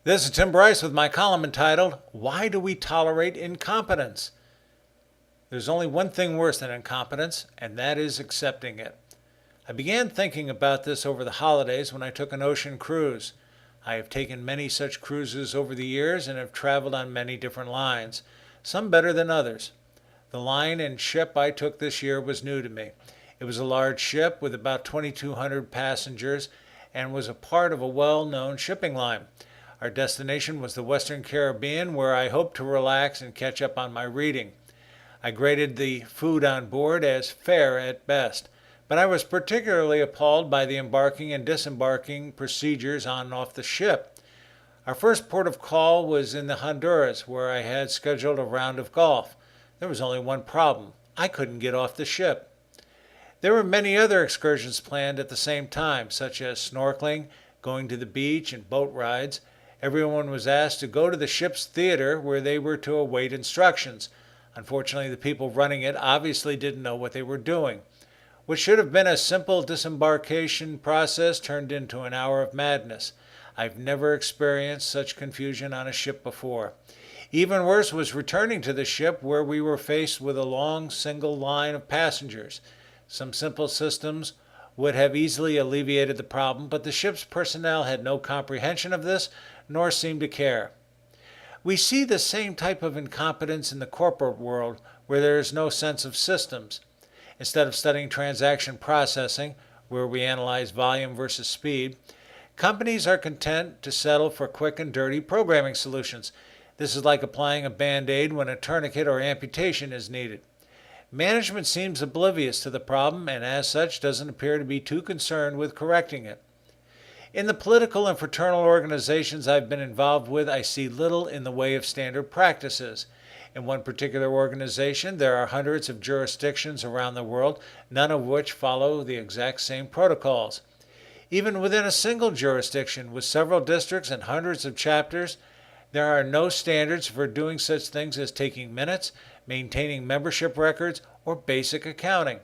This is Tim Bryce with my column entitled, Why Do We Tolerate Incompetence? There's only one thing worse than incompetence, and that is accepting it. I began thinking about this over the holidays when I took an ocean cruise. I have taken many such cruises over the years and have traveled on many different lines, some better than others. The line and ship I took this year was new to me. It was a large ship with about 2,200 passengers and was a part of a well-known shipping line. Our destination was the Western Caribbean, where I hoped to relax and catch up on my reading. I graded the food on board as fair at best, but I was particularly appalled by the embarking and disembarking procedures on and off the ship. Our first port of call was in the Honduras, where I had scheduled a round of golf. There was only one problem. I couldn't get off the ship. There were many other excursions planned at the same time, such as snorkeling, going to the beach, and boat rides. Everyone was asked to go to the ship's theater where they were to await instructions. Unfortunately, the people running it obviously didn't know what they were doing. What should have been a simple disembarkation process turned into an hour of madness. I've never experienced such confusion on a ship before. Even worse was returning to the ship, where we were faced with a long single line of passengers. Some simple systems would have easily alleviated the problem, but the ship's personnel had no comprehension of this, nor seemed to care. We see the same type of incompetence in the corporate world, where there is no sense of systems. Instead of studying transaction processing, where we analyze volume versus speed, companies are content to settle for quick and dirty programming solutions. This is like applying a Band-Aid when a tourniquet or amputation is needed. Management seems oblivious to the problem and as such doesn't appear to be too concerned with correcting it. In the political and fraternal organizations I've been involved with, I see little in the way of standard practices. In one particular organization, there are hundreds of jurisdictions around the world, none of which follow the exact same protocols. Even within a single jurisdiction, with several districts and hundreds of chapters, there are no standards for doing such things as taking minutes, maintaining membership records, or basic accounting.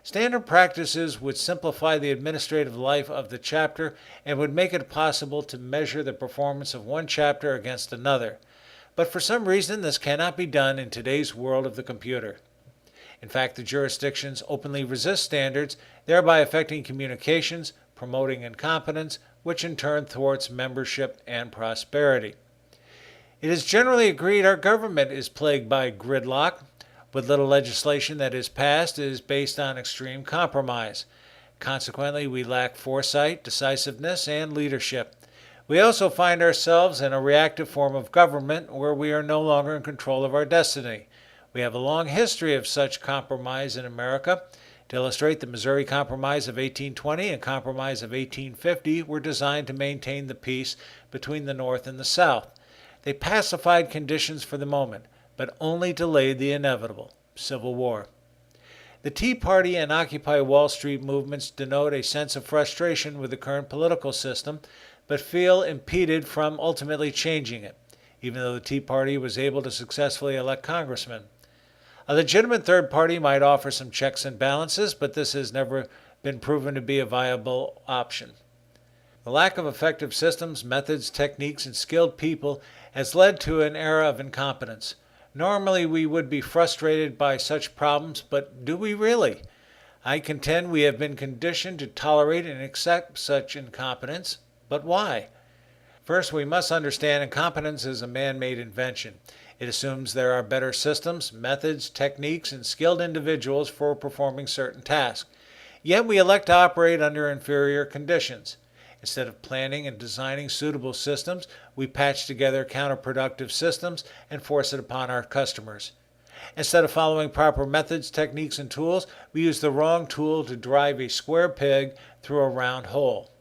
Standard practices would simplify the administrative life of the chapter and would make it possible to measure the performance of one chapter against another. But for some reason, this cannot be done in today's world of the computer. In fact, the jurisdictions openly resist standards, thereby affecting communications, promoting incompetence, which in turn thwarts membership and prosperity. It is generally agreed our government is plagued by gridlock. But little legislation that is passed is based on extreme compromise. Consequently, we lack foresight, decisiveness, and leadership. We also find ourselves in a reactive form of government where we are no longer in control of our destiny. We have a long history of such compromise in America. To illustrate, the Missouri Compromise of 1820 and Compromise of 1850 were designed to maintain the peace between the North and the South. They pacified conditions for the moment, but only delayed the inevitable, Civil War. The Tea Party and Occupy Wall Street movements denote a sense of frustration with the current political system, but feel impeded from ultimately changing it, even though the Tea Party was able to successfully elect congressmen. A legitimate third party might offer some checks and balances, but this has never been proven to be a viable option. The lack of effective systems, methods, techniques, and skilled people has led to an era of incompetence. Normally, we would be frustrated by such problems, but do we really? I contend we have been conditioned to tolerate and accept such incompetence, but why? First, we must understand incompetence is a man-made invention. It assumes there are better systems, methods, techniques, and skilled individuals for performing certain tasks. Yet we elect to operate under inferior conditions. Instead of planning and designing suitable systems, we patch together counterproductive systems and force it upon our customers. Instead of following proper methods, techniques, and tools, we use the wrong tool to drive a square peg through a round hole.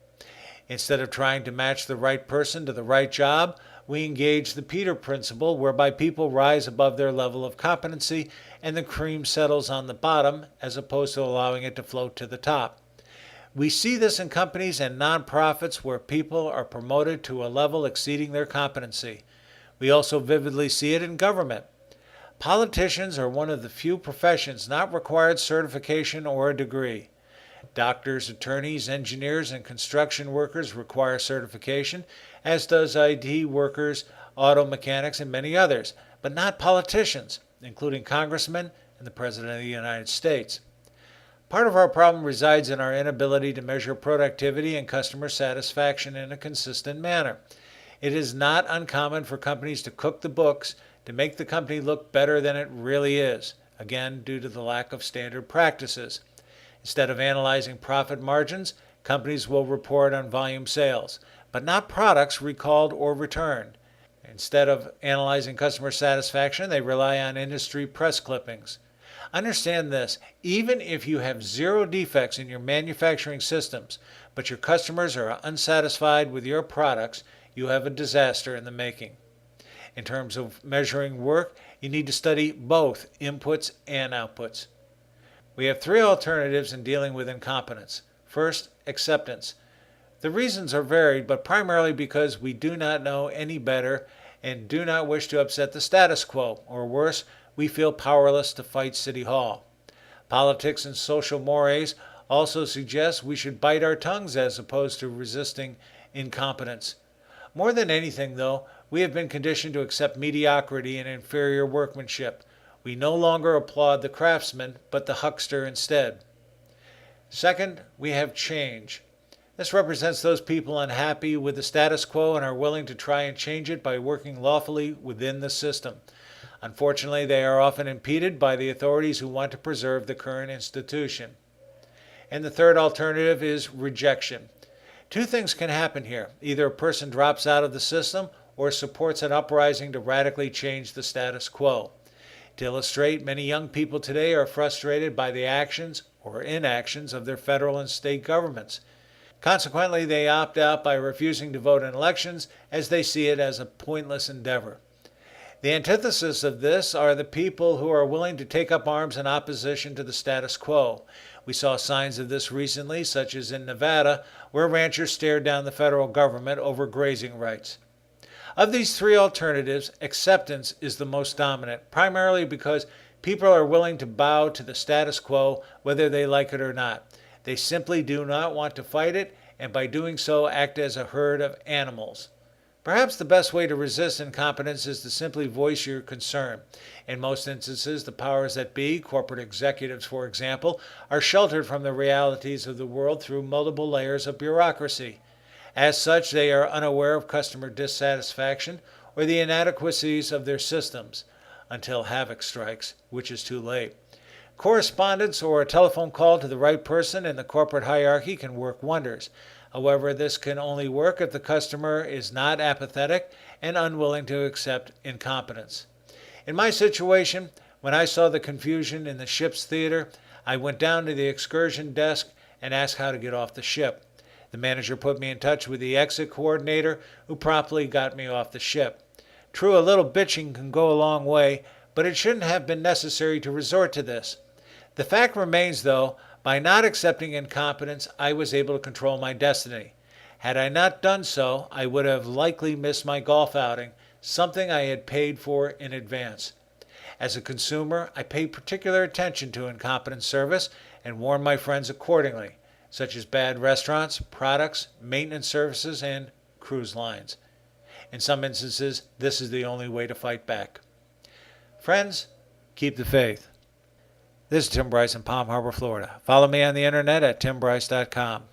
Instead of trying to match the right person to the right job, we engage the Peter principle, whereby people rise above their level of competency and the cream settles on the bottom, as opposed to allowing it to float to the top. We see this in companies and nonprofits where people are promoted to a level exceeding their competency. We also vividly see it in government. Politicians are one of the few professions not required certification or a degree. Doctors, attorneys, engineers, and construction workers require certification, as does IT workers, auto mechanics, and many others, but not politicians, including congressmen and the President of the United States. Part of our problem resides in our inability to measure productivity and customer satisfaction in a consistent manner. It is not uncommon for companies to cook the books to make the company look better than it really is, again due to the lack of standard practices. Instead of analyzing profit margins, companies will report on volume sales, but not products recalled or returned. Instead of analyzing customer satisfaction, they rely on industry press clippings. Understand this, even if you have zero defects in your manufacturing systems, but your customers are unsatisfied with your products, you have a disaster in the making. In terms of measuring work, you need to study both inputs and outputs. We have three alternatives in dealing with incompetence. First, acceptance. The reasons are varied, but primarily because we do not know any better and do not wish to upset the status quo, or worse, we feel powerless to fight City Hall. Politics and social mores also suggest we should bite our tongues as opposed to resisting incompetence. More than anything, though, we have been conditioned to accept mediocrity and inferior workmanship. We no longer applaud the craftsman, but the huckster instead. Second, we have change. This represents those people unhappy with the status quo and are willing to try and change it by working lawfully within the system. Unfortunately, they are often impeded by the authorities who want to preserve the current institution. And the third alternative is rejection. Two things can happen here. Either a person drops out of the system or supports an uprising to radically change the status quo. To illustrate, many young people today are frustrated by the actions or inactions of their federal and state governments. Consequently, they opt out by refusing to vote in elections as they see it as a pointless endeavor. The antithesis of this are the people who are willing to take up arms in opposition to the status quo. We saw signs of this recently, such as in Nevada, where ranchers stared down the federal government over grazing rights. Of these three alternatives, acceptance is the most dominant, primarily because people are willing to bow to the status quo whether they like it or not. They simply do not want to fight it, and by doing so act as a herd of animals. Perhaps the best way to resist incompetence is to simply voice your concern. In most instances, the powers that be, corporate executives for example, are sheltered from the realities of the world through multiple layers of bureaucracy. As such, they are unaware of customer dissatisfaction or the inadequacies of their systems until havoc strikes, which is too late. Correspondence or a telephone call to the right person in the corporate hierarchy can work wonders. However, this can only work if the customer is not apathetic and unwilling to accept incompetence. In my situation, when I saw the confusion in the ship's theater, I went down to the excursion desk and asked how to get off the ship. The manager put me in touch with the exit coordinator, who promptly got me off the ship. True, a little bitching can go a long way, but it shouldn't have been necessary to resort to this. The fact remains, though, by not accepting incompetence, I was able to control my destiny. Had I not done so, I would have likely missed my golf outing, something I had paid for in advance. As a consumer, I pay particular attention to incompetent service and warn my friends accordingly, such as bad restaurants, products, maintenance services, and cruise lines. In some instances, this is the only way to fight back. Friends, keep the faith. This is Tim Bryce in Palm Harbor, Florida. Follow me on the internet at timbryce.com.